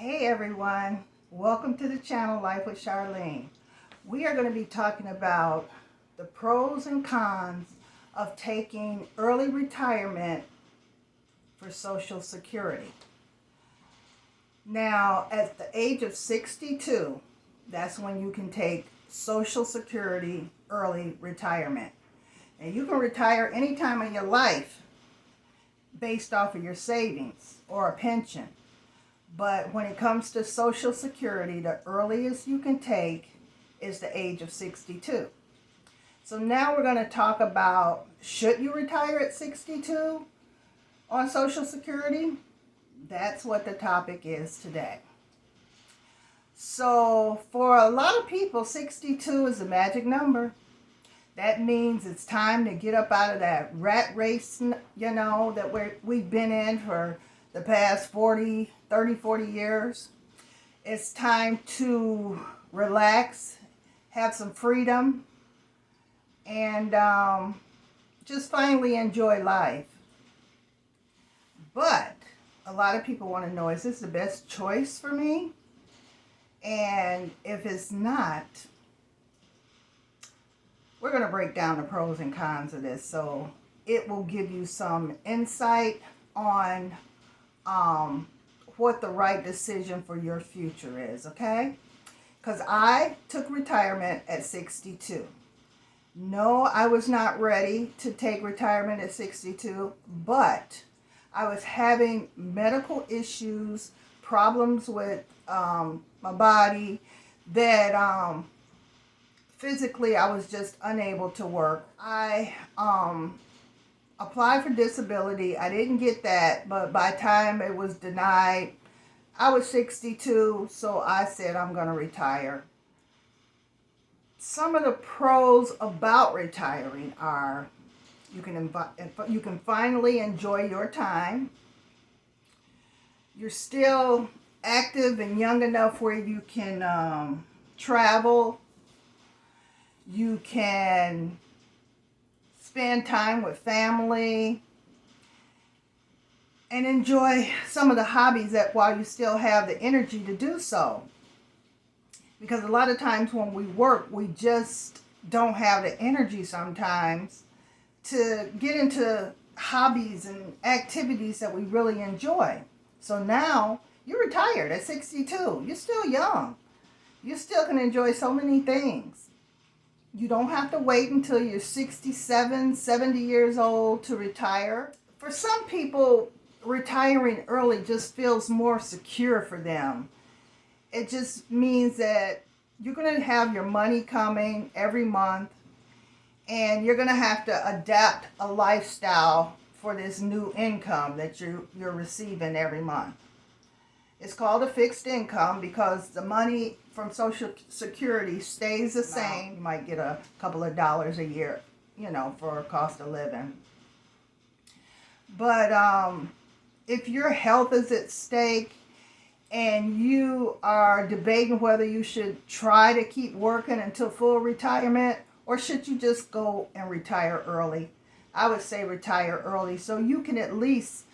Hey everyone, welcome to the channel Life with Charlene. We are going to be talking about the pros and cons of taking early retirement for Social Security. Now, at the age of 62, that's when you can take Social Security early retirement. And you can retire any time in your life based off of your savings or a pension. But when it comes to Social Security, the earliest you can take is the age of 62. So now we're going to talk about, should you retire at 62 on Social Security? That's what the topic is today. So for a lot of people, 62 is a magic number. That means it's time to get up out of that rat race, that we've been in for the past 30, 40 years. It's time to relax, have some freedom, and just finally enjoy life. But a lot of people want to know, is this the best choice for me? And if it's not, we're going to break down the pros and cons of this, so it will give you some insight on what the right decision for your future is, okay? Because I took retirement at 62. No, I was not ready to take retirement at 62, but I was having medical issues, problems with my body that physically I was just unable to work. I applied for disability. I didn't get that, but by the time it was denied, I was 62, so I said I'm going to retire. Some of the pros about retiring are you can finally enjoy your time. You're still active and young enough where you can travel. You can spend time with family and enjoy some of the hobbies that while you still have the energy to do so. Because a lot of times when we work, we just don't have the energy sometimes to get into hobbies and activities that we really enjoy. So now you're retired at 62. You're still young. You still can enjoy so many things. You don't have to wait until you're 67, 70 years old to retire. For some people, retiring early just feels more secure for them. It just means that you're going to have your money coming every month, and you're going to have to adapt a lifestyle for this new income that you're receiving every month. It's called a fixed income because the money from Social Security stays the same. You might get a couple of dollars a year, for a cost of living. But if your health is at stake and you are debating whether you should try to keep working until full retirement or should you just go and retire early, I would say retire early so you can at least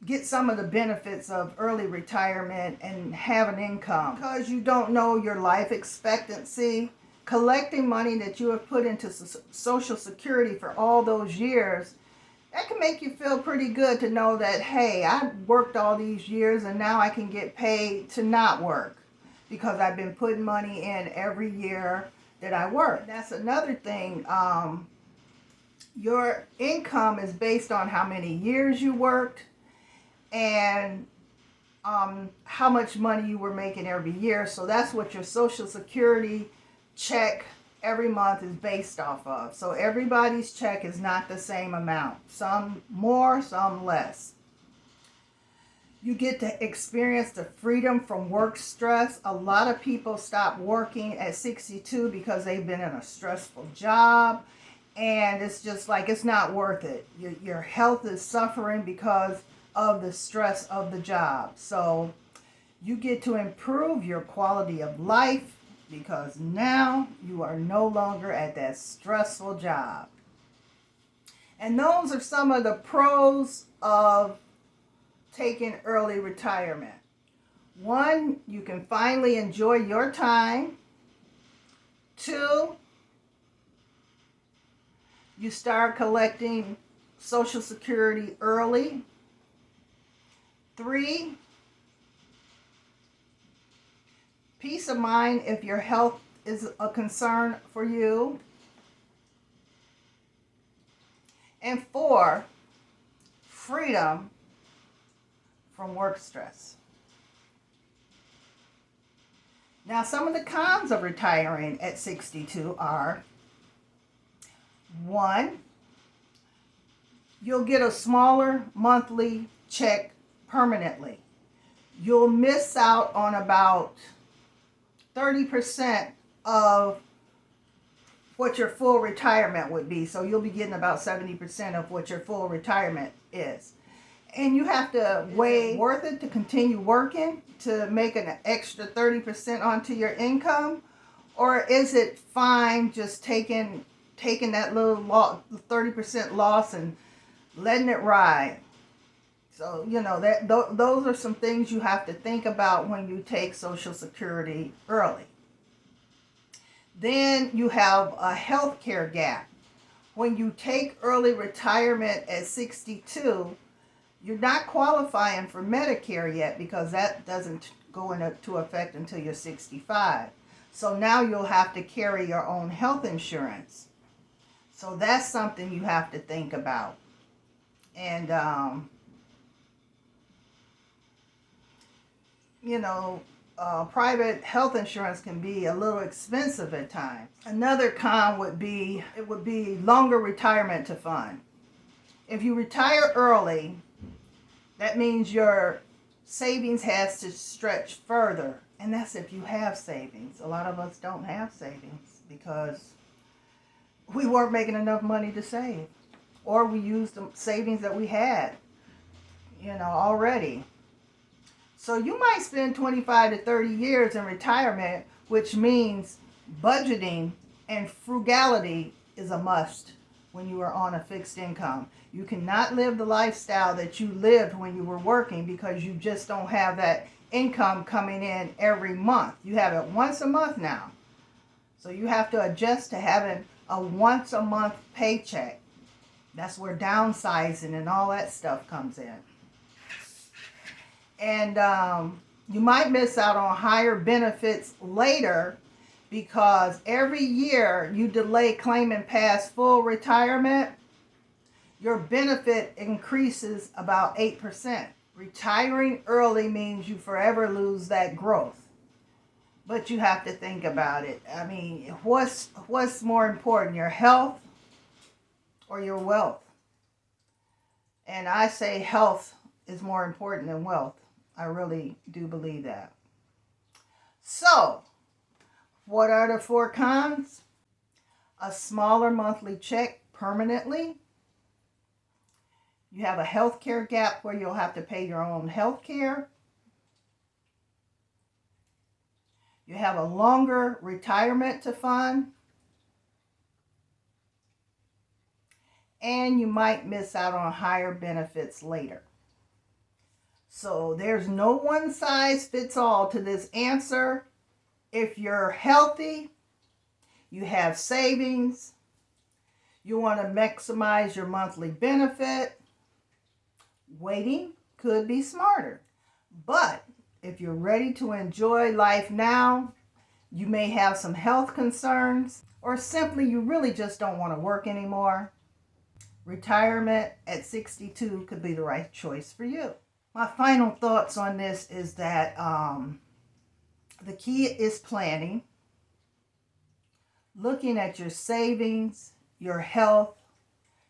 get some of the benefits of early retirement and have an income. Because you don't know your life expectancy, collecting money that you have put into Social Security for all those years, that can make you feel pretty good to know that, hey, I worked all these years and now I can get paid to not work because I've been putting money in every year that I work. That's another thing. Your income is based on how many years you worked and how much money you were making every year. So that's what your Social Security check every month is based off of. So everybody's check is not the same amount. Some more, some less. You get to experience the freedom from work stress. A lot of people stop working at 62 because they've been in a stressful job. And it's just like, it's not worth it. Your health is suffering because of the stress of the job. So you get to improve your quality of life because now you are no longer at that stressful job. And those are some of the pros of taking early retirement. 1, you can finally enjoy your time. 2, you start collecting Social Security early. 3, peace of mind if your health is a concern for you. And 4, freedom from work stress. Now, some of the cons of retiring at 62 are: 1, you'll get a smaller monthly check permanently. You'll miss out on about 30% of what your full retirement would be. So you'll be getting about 70% of what your full retirement is. And you have to weigh, worth it to continue working to make an extra 30% onto your income? Or is it fine just taking that little 30% loss and letting it ride? So, those are some things you have to think about when you take Social Security early. Then you have a health care gap. When you take early retirement at 62, you're not qualifying for Medicare yet because that doesn't go into effect until you're 65. So now you'll have to carry your own health insurance. So that's something you have to think about. And, private health insurance can be a little expensive at times. Another con would be, it would be longer retirement to fund. If you retire early, that means your savings has to stretch further. And that's if you have savings. A lot of us don't have savings because we weren't making enough money to save. Or we used the savings that we had, already. So you might spend 25 to 30 years in retirement, which means budgeting and frugality is a must when you are on a fixed income. You cannot live the lifestyle that you lived when you were working because you just don't have that income coming in every month. You have it once a month now. So you have to adjust to having a once a month paycheck. That's where downsizing and all that stuff comes in. And you might miss out on higher benefits later because every year you delay claiming past full retirement, your benefit increases about 8%. Retiring early means you forever lose that growth. But you have to think about it. I mean, what's more important, your health or your wealth? And I say health is more important than wealth. I really do believe that. So, what are the 4 cons? A smaller monthly check permanently. You have a health care gap where you'll have to pay your own health care. You have a longer retirement to fund. And you might miss out on higher benefits later. So there's no one size fits all to this answer. If you're healthy, you have savings, you want to maximize your monthly benefit, waiting could be smarter. But if you're ready to enjoy life now, you may have some health concerns, or simply you really just don't want to work anymore. Retirement at 62 could be the right choice for you. My final thoughts on this is that the key is planning, looking at your savings, your health,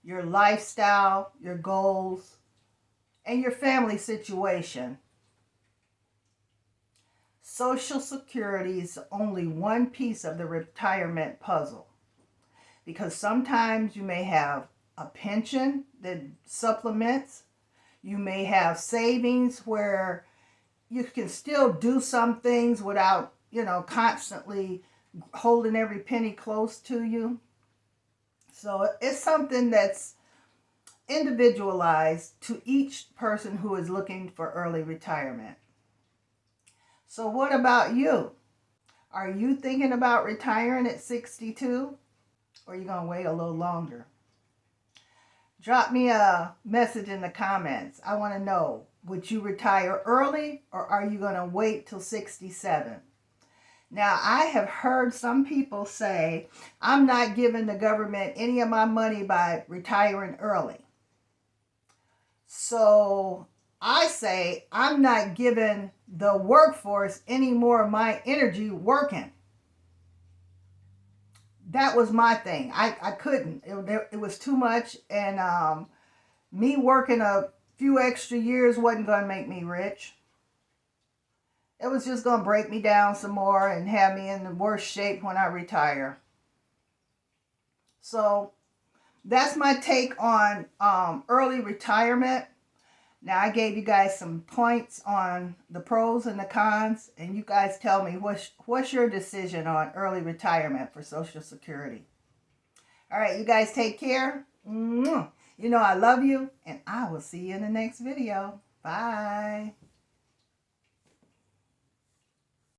your lifestyle, your goals, and your family situation. Social Security is only one piece of the retirement puzzle because sometimes you may have a pension that supplements. You may have savings where you can still do some things without, constantly holding every penny close to you. So it's something that's individualized to each person who is looking for early retirement. So what about you? Are you thinking about retiring at 62? Or are you going to wait a little longer? Drop me a message in the comments. I want to know, would you retire early or are you going to wait till 67? Now, I have heard some people say, I'm not giving the government any of my money by retiring early. So I say, I'm not giving the workforce any more of my energy working. That was my thing. I couldn't. It was too much. And me working a few extra years wasn't going to make me rich. It was just going to break me down some more and have me in the worst shape when I retire. So that's my take on early retirement. Now, I gave you guys some points on the pros and the cons, and you guys tell me what's your decision on early retirement for Social Security. All right, you guys take care. You know I love you, and I will see you in the next video. Bye.